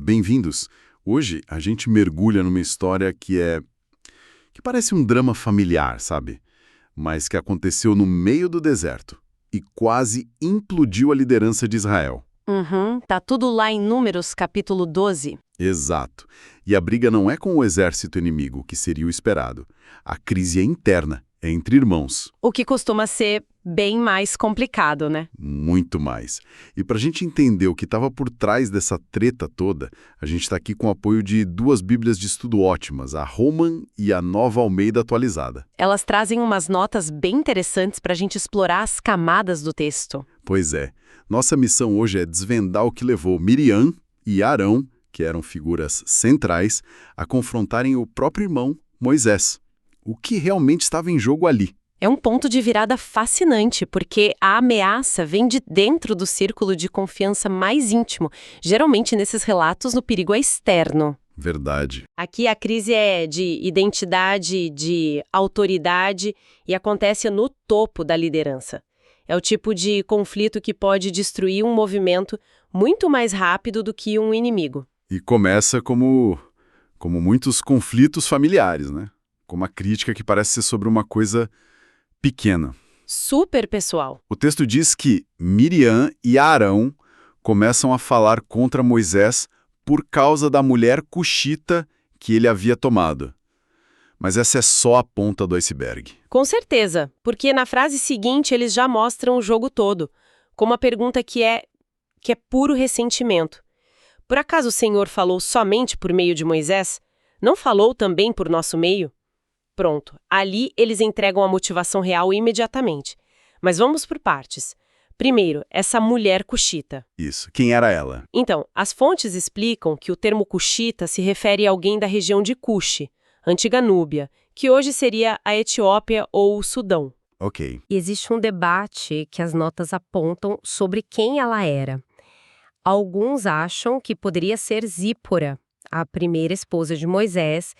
bem-vindos. Hoje a gente mergulha numa história que parece um drama familiar, sabe? Mas que aconteceu no meio do deserto e quase implodiu a liderança de Israel. Tá tudo lá em Números, capítulo 12. Exato. E a briga não é com o exército inimigo, que seria o esperado. A crise é interna, é entre irmãos. O que costuma ser bem mais complicado, né? Muito mais. E para a gente entender o que estava por trás dessa treta toda, a gente está aqui com o apoio de duas bíblias de estudo ótimas, a Holman e a Nova Almeida Atualizada. Elas trazem umas notas bem interessantes para a gente explorar as camadas do texto. Pois é. Nossa missão hoje é desvendar o que levou Miriam e Arão, que eram figuras centrais, a confrontarem o próprio irmão, Moisés. O que realmente estava em jogo ali? É um ponto de virada fascinante, porque a ameaça vem de dentro do círculo de confiança mais íntimo. Geralmente, nesses relatos, o perigo é externo. Verdade. Aqui a crise é de identidade, de autoridade e acontece no topo da liderança. É o tipo de conflito que pode destruir um movimento muito mais rápido do que um inimigo. E começa como muitos conflitos familiares, né? Com uma crítica que parece ser sobre uma coisa pequena. Super pessoal. O texto diz que Miriam e Arão começam a falar contra Moisés por causa da mulher cuxita que ele havia tomado. Mas essa é só a ponta do iceberg. Com certeza, porque na frase seguinte eles já mostram o jogo todo, com uma pergunta que é puro ressentimento. Por acaso o Senhor falou somente por meio de Moisés? Não falou também por nosso meio? Pronto, ali eles entregam a motivação real imediatamente. Mas vamos por partes. Primeiro, essa mulher cuxita. Isso. Quem era ela? Então, as fontes explicam que o termo cuxita se refere a alguém da região de Cuxi, antiga Núbia, que hoje seria a Etiópia ou o Sudão. Ok. E existe um debate que as notas apontam sobre quem ela era. Alguns acham que poderia ser Zípora, a primeira esposa de Moisés,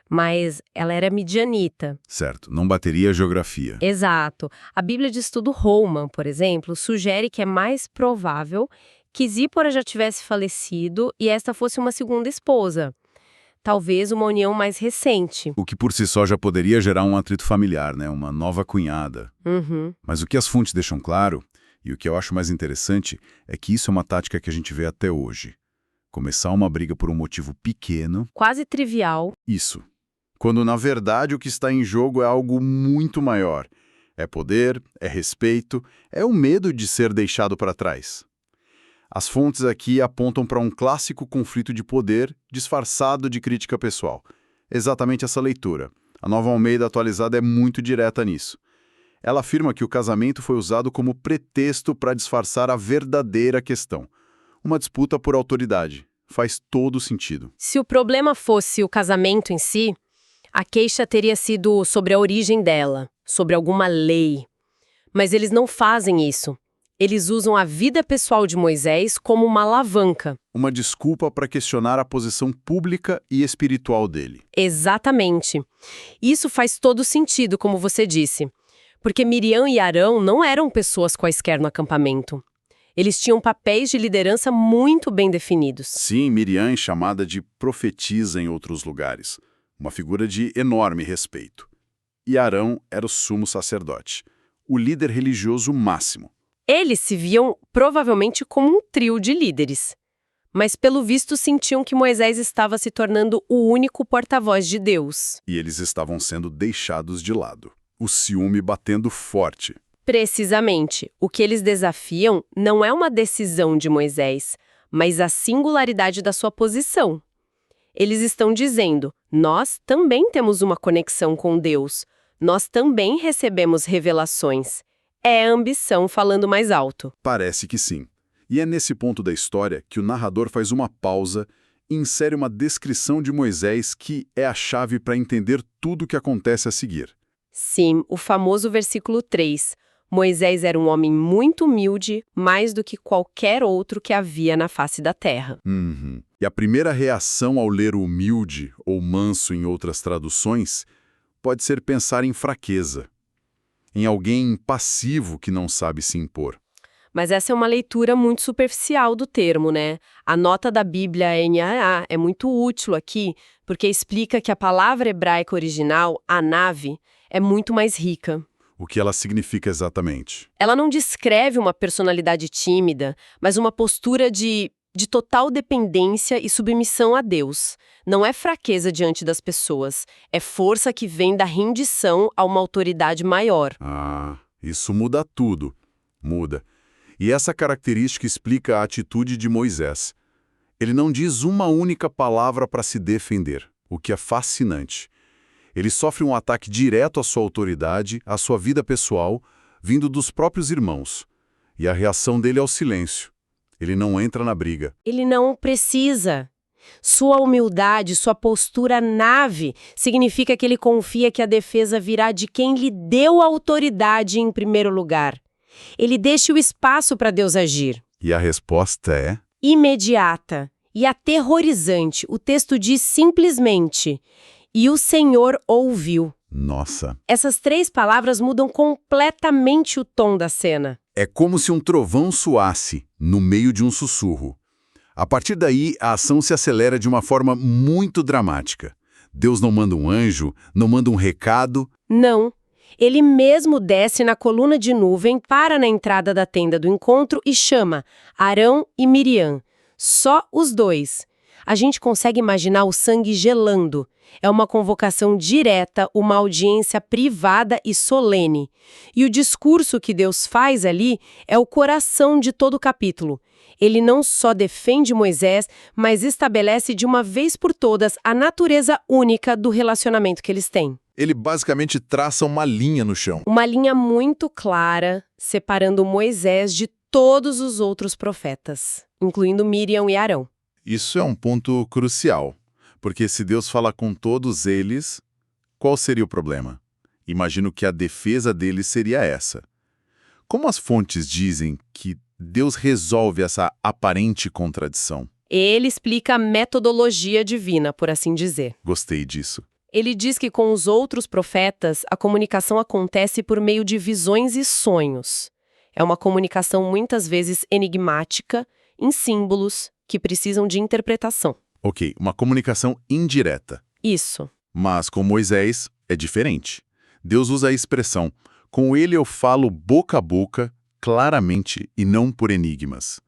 mas ela era midianita. Certo, não bateria a geografia. Exato. A Bíblia de Estudo Holman, por exemplo, sugere que é mais provável que Zípora já tivesse falecido e esta fosse uma segunda esposa. Talvez uma união mais recente. O que por si só já poderia gerar um atrito familiar, né? Uma nova cunhada. Mas o que as fontes deixam claro, e o que eu acho mais interessante, é que isso é uma tática que a gente vê até hoje. Começar uma briga por um motivo pequeno. Quase trivial. Isso. Quando, na verdade, o que está em jogo é algo muito maior. É poder, é respeito, é o medo de ser deixado para trás. As fontes aqui apontam para um clássico conflito de poder disfarçado de crítica pessoal. Exatamente essa leitura. A Nova Almeida Atualizada é muito direta nisso. Ela afirma que o casamento foi usado como pretexto para disfarçar a verdadeira questão. Uma disputa por autoridade. Faz todo sentido. Se o problema fosse o casamento em si, a queixa teria sido sobre a origem dela, sobre alguma lei. Mas eles não fazem isso. Eles usam a vida pessoal de Moisés como uma alavanca. Uma desculpa para questionar a posição pública e espiritual dele. Exatamente. Isso faz todo sentido, como você disse. Porque Miriam e Arão não eram pessoas quaisquer no acampamento. Eles tinham papéis de liderança muito bem definidos. Sim, Miriam é chamada de profetisa em outros lugares. Uma figura de enorme respeito. E Arão era o sumo sacerdote, o líder religioso máximo. Eles se viam provavelmente como um trio de líderes. Mas pelo visto sentiam que Moisés estava se tornando o único porta-voz de Deus. E eles estavam sendo deixados de lado. O ciúme batendo forte. Precisamente. O que eles desafiam não é uma decisão de Moisés, mas a singularidade da sua posição. Eles estão dizendo, nós também temos uma conexão com Deus. Nós também recebemos revelações. É a ambição falando mais alto. Parece que sim. E é nesse ponto da história que o narrador faz uma pausa e insere uma descrição de Moisés que é a chave para entender tudo o que acontece a seguir. Sim, o famoso versículo 3. Moisés era um homem muito humilde, mais do que qualquer outro que havia na face da terra. E a primeira reação ao ler o humilde, ou manso em outras traduções, pode ser pensar em fraqueza. Em alguém passivo que não sabe se impor. Mas essa é uma leitura muito superficial do termo, né? A nota da Bíblia NAA é muito útil aqui, porque explica que a palavra hebraica original, anave, é muito mais rica. O que ela significa exatamente? Ela não descreve uma personalidade tímida, mas uma postura de total dependência e submissão a Deus. Não é fraqueza diante das pessoas, é força que vem da rendição a uma autoridade maior. Ah, isso muda tudo. Muda. E essa característica explica a atitude de Moisés. Ele não diz uma única palavra para se defender, o que é fascinante. Ele sofre um ataque direto à sua autoridade, à sua vida pessoal, vindo dos próprios irmãos. E a reação dele é o silêncio. Ele não entra na briga. Ele não precisa. Sua humildade, sua postura nave, significa que ele confia que a defesa virá de quem lhe deu a autoridade em primeiro lugar. Ele deixa o espaço para Deus agir. E a resposta é? Imediata e aterrorizante. O texto diz simplesmente: "E o Senhor ouviu." Nossa! Essas 3 palavras mudam completamente o tom da cena. É como se um trovão soasse no meio de um sussurro. A partir daí, a ação se acelera de uma forma muito dramática. Deus não manda um anjo, não manda um recado. Não. Ele mesmo desce na coluna de nuvem, para na entrada da tenda do encontro e chama Arão e Miriam. Só os 2. A gente consegue imaginar o sangue gelando. É uma convocação direta, uma audiência privada e solene. E o discurso que Deus faz ali é o coração de todo o capítulo. Ele não só defende Moisés, mas estabelece de uma vez por todas a natureza única do relacionamento que eles têm. Ele basicamente traça uma linha no chão. Uma linha muito clara, separando Moisés de todos os outros profetas, incluindo Miriam e Arão. Isso é um ponto crucial, porque se Deus fala com todos eles, qual seria o problema? Imagino que a defesa deles seria essa. Como as fontes dizem que Deus resolve essa aparente contradição? Ele explica a metodologia divina, por assim dizer. Gostei disso. Ele diz que com os outros profetas, a comunicação acontece por meio de visões e sonhos. É uma comunicação muitas vezes enigmática, em símbolos, que precisam de interpretação. Ok, uma comunicação indireta. Isso. Mas com Moisés é diferente. Deus usa a expressão, com ele eu falo boca a boca, claramente e não por enigmas.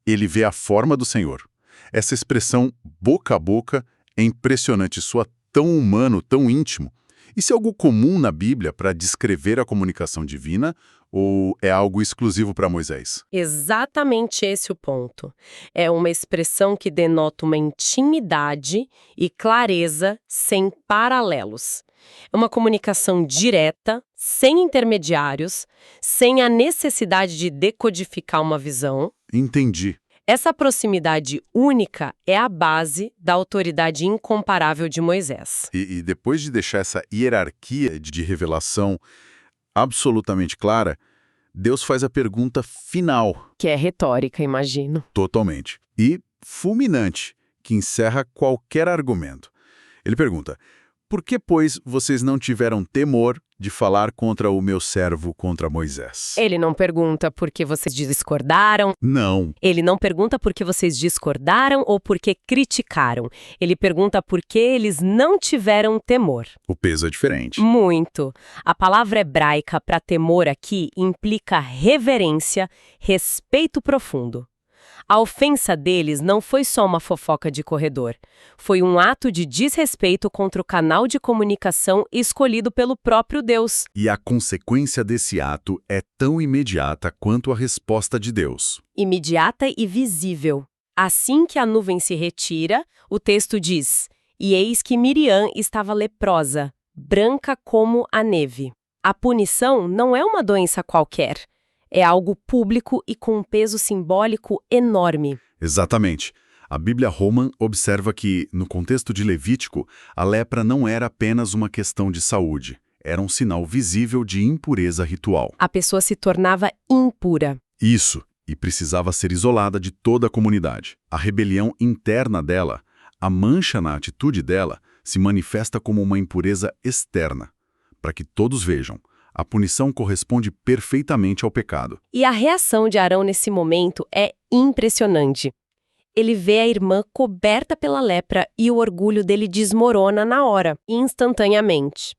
Ele vê a forma do Senhor. Essa expressão boca a boca é impressionante, soa tão humano, tão íntimo. Isso é algo comum na Bíblia para descrever a comunicação divina ou é algo exclusivo para Moisés? Exatamente esse o ponto. É uma expressão que denota uma intimidade e clareza sem paralelos. É uma comunicação direta, sem intermediários, sem a necessidade de decodificar uma visão. Entendi. Essa proximidade única é a base da autoridade incomparável de Moisés. E depois de deixar essa hierarquia de revelação absolutamente clara, Deus faz a pergunta final. Que é retórica, imagino. Totalmente. E fulminante, que encerra qualquer argumento. Ele pergunta, por que, pois, vocês não tiveram temor de falar contra o meu servo, contra Moisés? Ele não pergunta por que vocês discordaram. Não. Ele não pergunta por que vocês discordaram ou por que criticaram. Ele pergunta por que eles não tiveram temor. O peso é diferente. Muito. A palavra hebraica para temor aqui implica reverência, respeito profundo. A ofensa deles não foi só uma fofoca de corredor. Foi um ato de desrespeito contra o canal de comunicação escolhido pelo próprio Deus. E a consequência desse ato é tão imediata quanto a resposta de Deus. Imediata e visível. Assim que a nuvem se retira, o texto diz: "E eis que Miriam estava leprosa, branca como a neve." A punição não é uma doença qualquer. É algo público e com um peso simbólico enorme. Exatamente. A Bíblia Roman observa que, no contexto de Levítico, a lepra não era apenas uma questão de saúde. Era um sinal visível de impureza ritual. A pessoa se tornava impura. Isso, e precisava ser isolada de toda a comunidade. A rebelião interna dela, a mancha na atitude dela, se manifesta como uma impureza externa. Para que todos vejam, A punição corresponde perfeitamente ao pecado. E a reação de Arão nesse momento é impressionante. Ele vê a irmã coberta pela lepra e o orgulho dele desmorona na hora, instantaneamente.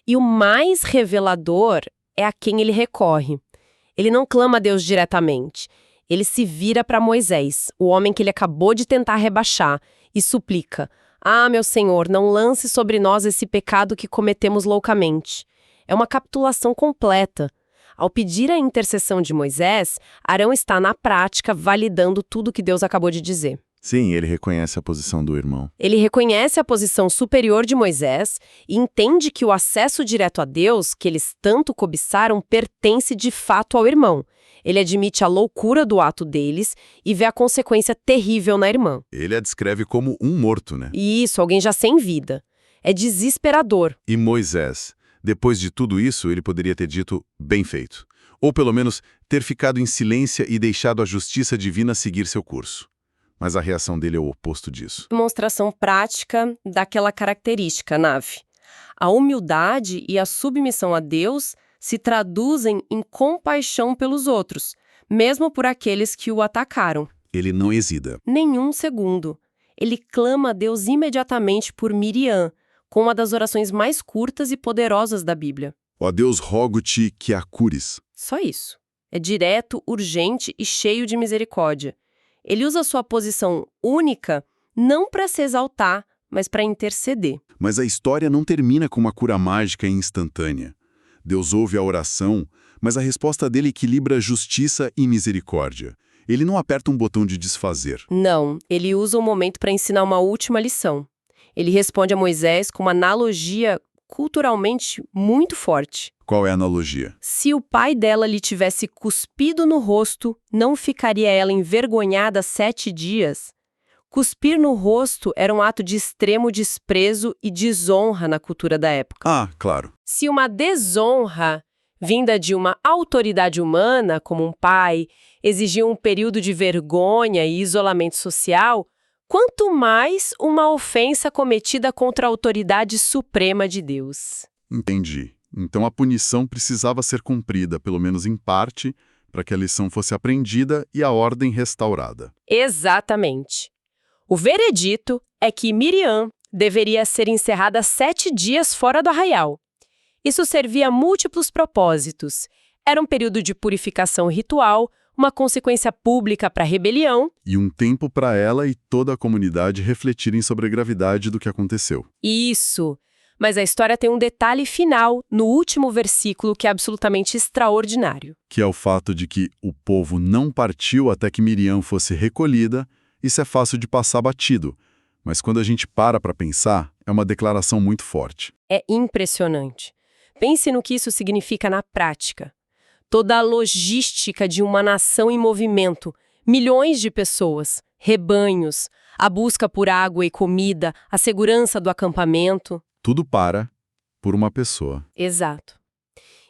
E o mais revelador é a quem ele recorre. Ele não clama a Deus diretamente. Ele se vira para Moisés, o homem que ele acabou de tentar rebaixar, e suplica: "Ah, meu Senhor, não lance sobre nós esse pecado que cometemos loucamente." É uma capitulação completa. Ao pedir a intercessão de Moisés, Arão está, na prática, validando tudo que Deus acabou de dizer. Sim, ele reconhece a posição do irmão. Ele reconhece a posição superior de Moisés e entende que o acesso direto a Deus, que eles tanto cobiçaram, pertence de fato ao irmão. Ele admite a loucura do ato deles e vê a consequência terrível na irmã. Ele a descreve como um morto, né? E isso, alguém já sem vida. É desesperador. E Moisés, depois de tudo isso, ele poderia ter dito bem feito. Ou pelo menos ter ficado em silêncio e deixado a justiça divina seguir seu curso. Mas a reação dele é o oposto disso. Demonstração prática daquela característica, Nave. A humildade e a submissão a Deus se traduzem em compaixão pelos outros, mesmo por aqueles que o atacaram. Ele não hesita. Nenhum segundo. Ele clama a Deus imediatamente por Miriam, com uma das orações mais curtas e poderosas da Bíblia. Ó Deus, rogo-te que a cures. Só isso. É direto, urgente e cheio de misericórdia. Ele usa sua posição única não para se exaltar, mas para interceder. Mas a história não termina com uma cura mágica e instantânea. Deus ouve a oração, mas a resposta dele equilibra justiça e misericórdia. Ele não aperta um botão de desfazer. Não, ele usa o momento para ensinar uma última lição. Ele responde a Moisés com uma analogia culturalmente muito forte. Qual é a analogia? Se o pai dela lhe tivesse cuspido no rosto, não ficaria ela envergonhada 7 dias? Cuspir no rosto era um ato de extremo desprezo e desonra na cultura da época. Ah, claro. Se uma desonra, vinda de uma autoridade humana, como um pai, exigia um período de vergonha e isolamento social, quanto mais uma ofensa cometida contra a autoridade suprema de Deus. Entendi. Então a punição precisava ser cumprida, pelo menos em parte, para que a lição fosse aprendida e a ordem restaurada. Exatamente. O veredito é que Miriam deveria ser encerrada 7 dias fora do arraial. Isso servia a múltiplos propósitos. Era um período de purificação ritual, uma consequência pública para a rebelião. E um tempo para ela e toda a comunidade refletirem sobre a gravidade do que aconteceu. Isso. Mas a história tem um detalhe final, no último versículo, que é absolutamente extraordinário. Que é o fato de que o povo não partiu até que Miriam fosse recolhida. Isso é fácil de passar batido. Mas quando a gente para pensar, é uma declaração muito forte. É impressionante. Pense no que isso significa na prática. Toda a logística de uma nação em movimento, milhões de pessoas, rebanhos, a busca por água e comida, a segurança do acampamento. Tudo para por uma pessoa. Exato.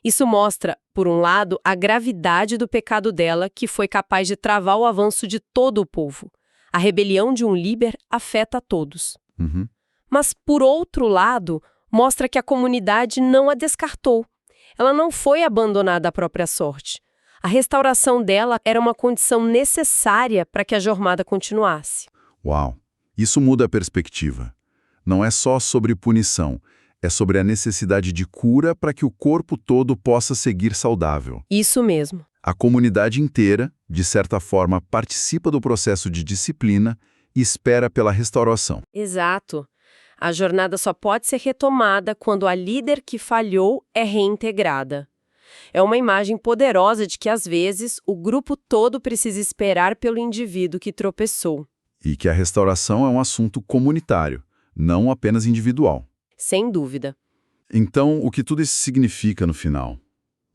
Isso mostra, por um lado, a gravidade do pecado dela, que foi capaz de travar o avanço de todo o povo. A rebelião de um líder afeta a todos. Uhum. Mas, por outro lado, mostra que a comunidade não a descartou. Ela não foi abandonada à própria sorte. A restauração dela era uma condição necessária para que a jornada continuasse. Uau! Isso muda a perspectiva. Não é só sobre punição, é sobre a necessidade de cura para que o corpo todo possa seguir saudável. Isso mesmo. A comunidade inteira, de certa forma, participa do processo de disciplina e espera pela restauração. Exato. A jornada só pode ser retomada quando a líder que falhou é reintegrada. É uma imagem poderosa de que, às vezes, o grupo todo precisa esperar pelo indivíduo que tropeçou. E que a restauração é um assunto comunitário, não apenas individual. Sem dúvida. Então, o que tudo isso significa no final?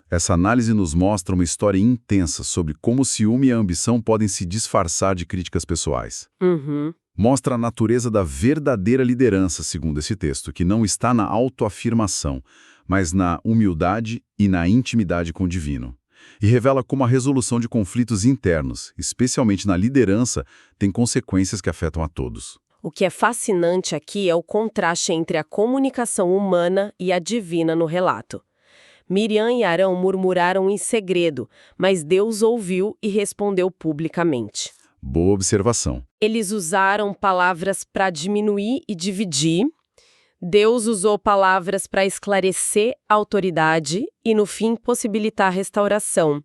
Essa análise nos mostra uma história intensa sobre como o ciúme e a ambição podem se disfarçar de críticas pessoais. Uhum. Mostra a natureza da verdadeira liderança, segundo esse texto, que não está na autoafirmação, mas na humildade e na intimidade com o divino. E revela como a resolução de conflitos internos, especialmente na liderança, tem consequências que afetam a todos. O que é fascinante aqui é o contraste entre a comunicação humana e a divina no relato. Miriam e Arão murmuraram em segredo, mas Deus ouviu e respondeu publicamente. Boa observação. Eles usaram palavras para diminuir e dividir. Deus usou palavras para esclarecer a autoridade e, no fim, possibilitar a restauração.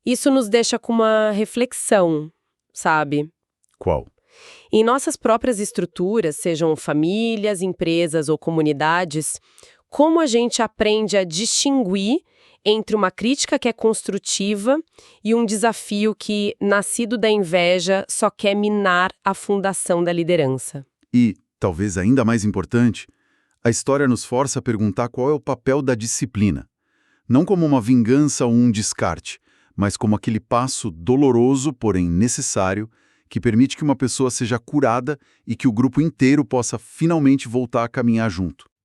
Isso nos deixa com uma reflexão, sabe? Qual? Em nossas próprias estruturas, sejam famílias, empresas ou comunidades, como a gente aprende a distinguir entre uma crítica que é construtiva e um desafio que, nascido da inveja, só quer minar a fundação da liderança? E, talvez ainda mais importante, a história nos força a perguntar qual é o papel da disciplina. Não como uma vingança ou um descarte, mas como aquele passo doloroso, porém necessário, que permite que uma pessoa seja curada e que o grupo inteiro possa finalmente voltar a caminhar junto.